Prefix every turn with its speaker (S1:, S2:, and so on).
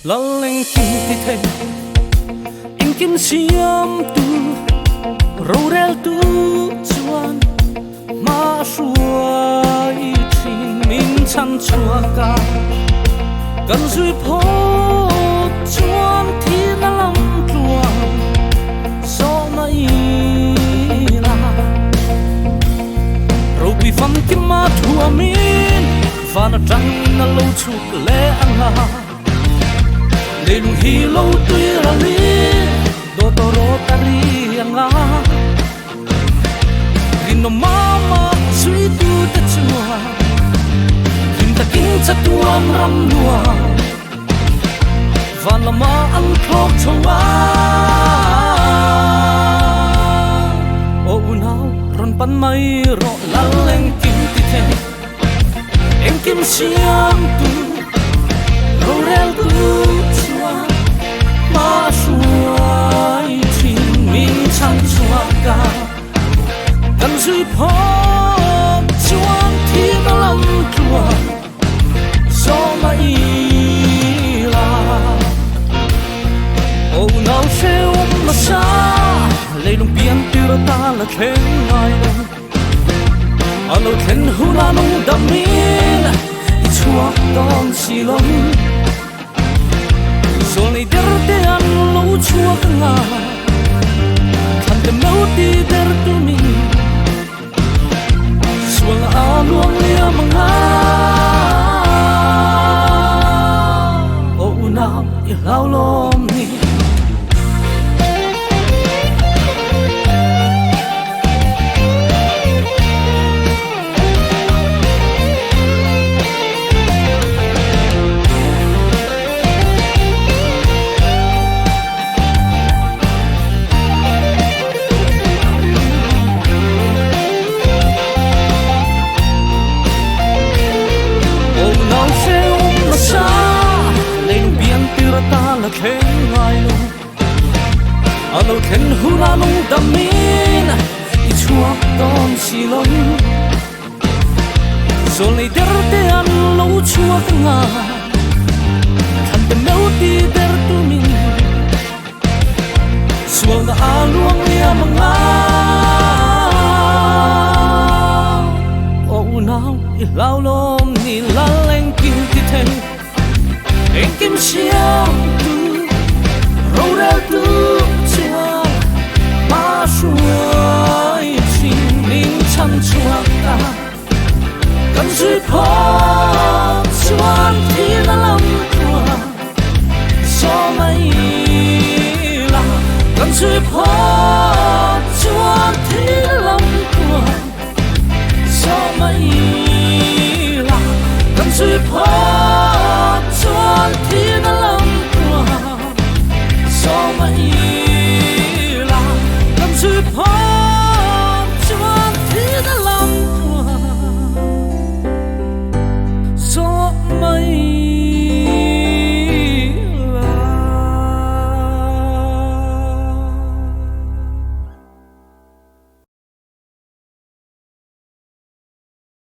S1: la leng kim ti the in kim siam tu ro rel tu chuan ma shuai thing min chan chua ka kan zui pho chuan thi na lam tuang so mai la ro bi fam kim ma thua min van trăng na lo chu le anga le lung hi lo tui ra li do to ro ta ri anga rin no mama sui tu ta chua kim ta king cha tuam ram lua van la ma an thok chowa o unau ron pan mai ro la leng kim ti the em kim siam tu ro rel tu chua ma shuai thing min chan chua ka kan zui pho chuan thi na lam tua so mai la o nau se ma sa le lung pian tu ta la khen ngai alo khen hu na nong dam min chua don si long so nei der te an lo chua ka nga kan te mau ti der tu mi suang a luang lia manga o una i lau lom ni ta là khen ngai lu alo khen hu na nong dam min i chua don si long so nei der te an lo chua ka nga kan te mau ti der tu min sual na a luang lia manga o unau i lau lom ni la leng kim ti the em kim siam tu ro rel tu chia ma shuai thing min chan chua ka kan zui pho chuan thi na lam tua so mai la kan zui pho chuan thi na lam tua so mai la kan zui pho chuan thi na lam tua so mai